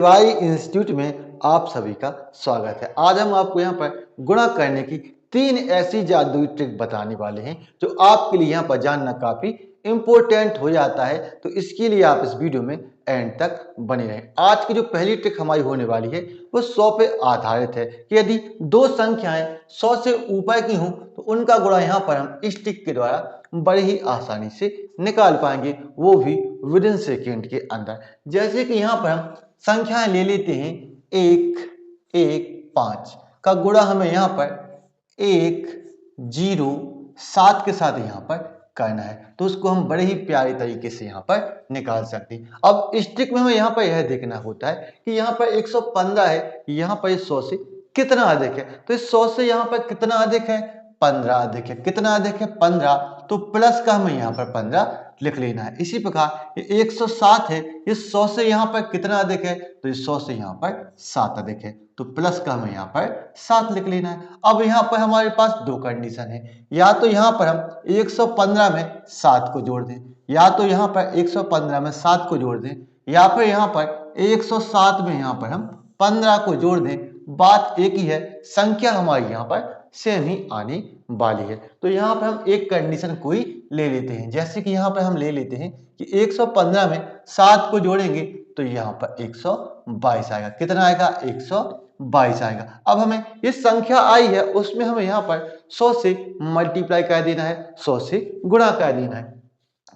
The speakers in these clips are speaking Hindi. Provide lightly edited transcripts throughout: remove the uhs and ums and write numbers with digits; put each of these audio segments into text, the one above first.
वाई इंस्टीट्यूट में आप सभी का स्वागत है। आज हम आपको यहाँ पर गुणा करने की 3 ऐसी जादुई ट्रिक बताने वाले हैं जो आपके लिए यहाँ पर जानना काफी इंपॉर्टेंट हो जाता है। तो इसके लिए आप इस वीडियो में एंड तक बने रहें। आज की जो पहली ट्रिक हमारी होने वाली है वो 100 पे आधारित है कि यदि दो संख्याएं 100 से ऊपर की हों तो उनका गुणा यहाँ पर हम इस ट्रिक के द्वारा बड़ी ही आसानी से निकाल पाएंगे, वो भी विद इन सेकेंड के अंदर। जैसे कि यहाँ पर हम संख्याएं ले लेते हैं 1, 1, 5 का गुणा हमें यहाँ पर 1, 0, 7 के साथ यहाँ पर करना है, तो उसको हम बड़े ही प्यारे तरीके से यहाँ पर निकाल सकते हैं। अब इस ट्रिक में हमें यहाँ पर यह देखना होता है कि यहाँ पर 115 है, यहाँ पर 100 से कितना अधिक है। तो इस 100 से यहाँ पर कितना अधिक है, 15 अधिक है। कितना अधिक है, 15, तो प्लस का हमें यहाँ पर 15 लिख लेना है। इसी प्रकार ये 107 है, ये 100 से यहाँ पर कितना अधिक है, तो ये 100 से यहाँ पर 7 अधिक है, तो प्लस का हमें यहाँ पर 7 लिख लेना है। अब यहाँ पर हमारे पास दो कंडीशन है, या तो यहाँ पर हम 115 में 7 को जोड़ दें, या तो यहाँ पर 115 में 7 को जोड़ दें, या फिर यहाँ पर 107 में यहाँ पर हम 15 को जोड़ दें। बात एक ही है, संख्या हमारी यहाँ पर सेम ही आने वाली है। तो यहाँ पर हम एक कंडीशन कोई ले लेते हैं, जैसे कि यहाँ पर हम ले लेते हैं कि 115 में 7 को जोड़ेंगे तो यहाँ पर 122 आएगा। कितना आएगा, 122 आएगा। अब हमें ये संख्या आई है उसमें हमें यहाँ पर 100 से मल्टीप्लाई कर देना है, 100 से गुणा कर देना है।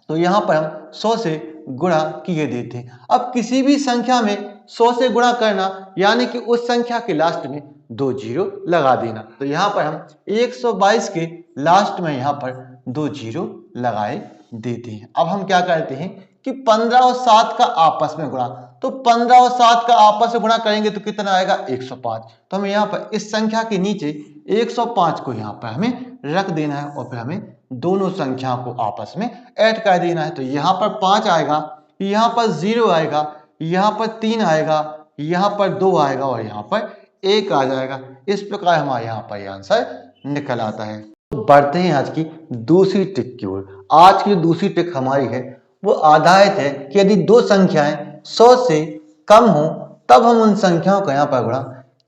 तो यहाँ पर हम 100 से गुणा किए देते हैं। अब किसी भी संख्या में 100 से गुणा करना यानी कि उस संख्या के लास्ट में 2 जीरो लगा देना। तो यहाँ पर हम 122 के लास्ट में यहाँ पर 2 जीरो लगाए देते हैं। अब हम क्या करते हैं कि 15 और 7 का आपस में गुणा, तो 15 और 7 का आपस में गुणा करेंगे तो कितना आएगा, 105। तो हमें यहाँ पर इस संख्या के नीचे 105 को यहाँ पर हमें रख देना है और फिर हमें दोनों संख्याओं को आपस में ऐड कर देना है। तो यहाँ पर 5 आएगा, यहाँ पर 0 आएगा, यहाँ पर 3 आएगा, यहाँ पर 2 आएगा और यहाँ पर 1 आ जाएगा। इस प्रकार हमारे यहाँ पर आंसर निकल आता है। तो बढ़ते हैं आज की दूसरी ट्रिक की ओर। आज की जो दूसरी ट्रिक हमारी है वो आधारित है कि यदि दो संख्याएं 100 से कम हो तब हम उन संख्याओं का यहाँ पर गुणा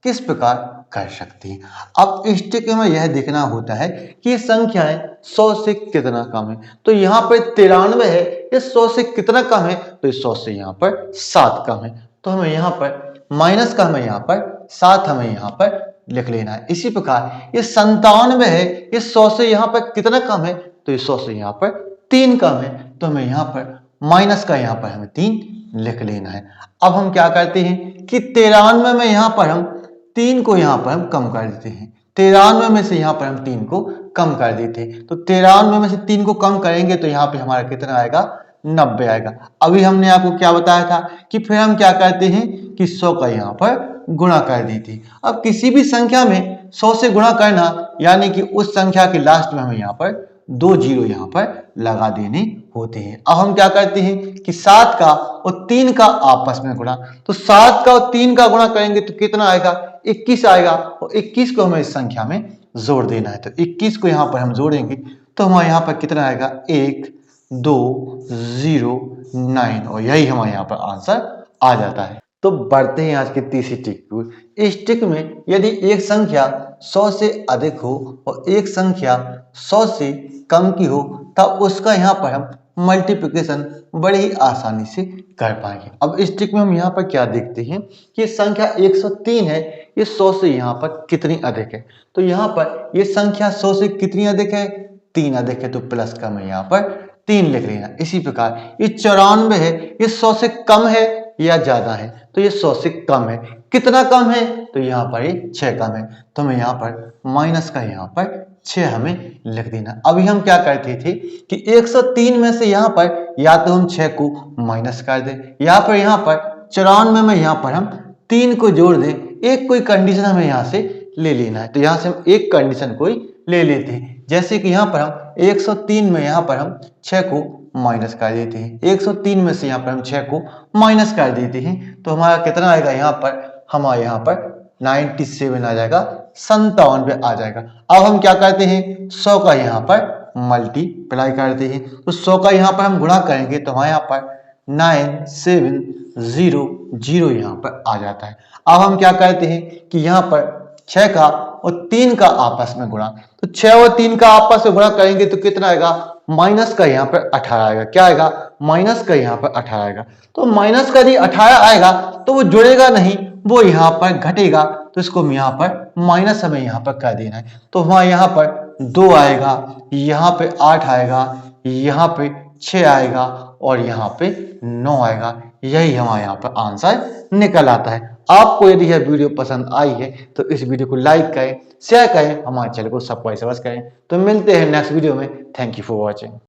किस प्रकार कर सकते हैं। अब इस ट्रिक में यह देखना होता है कि ये संख्याएं 100 से कितना कम है। तो यहाँ पर 93 है, ये 100 से कितना कम है, तो 100 से यहाँ पर 7 कम है। तो हमें यहाँ पर माइनस का हमें यहाँ पर 7 हमें यहाँ पर लिख लेना है। इसी प्रकार ये 97 है, ये 100 से यहाँ पर कितना कम है, तो ये 100 से यहाँ पर 3 कम है। तो हमें यहाँ पर माइनस का यहाँ पर हमें 3 लिख लेना है। अब हम क्या करते हैं कि 93 में यहाँ पर हम 3 को यहाँ पर हम कम कर देते हैं। 93 में से यहाँ पर हम 3 को कम कर देते हैं। तो 93 में से 3 को कम करेंगे तो यहाँ पे हमारा कितना आएगा, 90 आएगा। अभी हमने आपको क्या बताया था कि फिर हम क्या करते हैं कि 100 का यहाँ पर गुणा कर देते हैं। अब किसी भी संख्या में 100 से गुणा करना यानी कि उस संख्या के लास्ट में हमें यहाँ पर 2 जीरो यहाँ पर लगा देने होते हैं। अब हम क्या करते हैं कि 7 का और 3 का आपस में गुणा, तो 7 का और 3 का गुणा करेंगे तो कितना आएगा, 21 आएगा और 21 को हमें इस संख्या में जोड़ देना है। तो 21 को यहाँ पर हम जोड़ेंगे तो हमारे यहाँ पर कितना आएगा, 1, 2, 0, 9 और यही हमारे यहाँ पर आंसर आ जाता है। तो बढ़ते हैं आज की तीसरी ट्रिक की। इस ट्रिक में यदि एक संख्या 100 से अधिक हो और एक संख्या 100 से कम की हो तब उसका यहाँ पर हम मल्टीप्लिकेशन बड़ी ही आसानी से कर पाएंगे। अब इस ट्रिक में हम यहाँ पर क्या देखते हैं कि संख्या 103 है, ये 100 से यहाँ पर कितनी अधिक है। तो यहाँ पर ये संख्या 100 से कितनी अधिक है, 3 अधिक है, तो प्लस का मैं यहाँ पर 3 लिख लेना। इसी प्रकार ये 94 है, ये 100 से कम है या ज्यादा है, तो ये 100 से कम है। कितना कम है, तो यहाँ पर ये 6 कम है, तो हमें यहाँ पर माइनस का यहाँ पर 6 हमें लिख देना। अभी हम क्या करते थे कि 103 में से यहाँ पर या तो हम 6 को माइनस कर दें या फिर यहाँ पर 94 में यहाँ पर हम 3 को जोड़ दें। एक कोई कंडीशन हमें यहाँ से ले लेना है, तो यहाँ से हम एक कंडीशन कोई ले लेते हैं, जैसे कि यहाँ पर हम 103 में यहाँ पर हम 6 को माइनस कर देते हैं। 103 में से यहाँ पर हम 6 को माइनस कर देते हैं तो हमारा कितना आएगा, यहाँ पर हमारे यहाँ पर 97 आ जाएगा, 97 आ जाएगा। अब हम क्या करते हैं, 100 का यहाँ पर मल्टीप्लाई करते हैं, तो 100 का यहाँ पर हम गुणा करेंगे तो हमारे यहाँ पर 9700 यहाँ पर आ जाता है। अब हम क्या करते हैं कि यहाँ पर 6 का और 3 का आपस में गुणा, तो 6 और 3 का आपस में गुणा करेंगे तो कितना आएगा, माइनस का यहाँ पर 18 आएगा। क्या आएगा, माइनस का यहाँ पर 18 आएगा। तो माइनस का यदि 18 आएगा तो वो जुड़ेगा नहीं, वो यहाँ पर घटेगा, तो इसको हम यहाँ पर माइनस हमें यहाँ पर कर देना है। तो हमारे यहाँ पर 2 आएगा, यहाँ पे 8 आएगा, यहाँ पे 6 आएगा और यहाँ पे 9 आएगा। यही हमारे यहाँ पर आंसर निकल आता है। आपको यदि यह वीडियो पसंद आई है तो इस वीडियो को लाइक करें, शेयर करें, हमारे चैनल को सब्सक्राइब करें। तो मिलते हैं नेक्स्ट वीडियो में। Thank you for watching.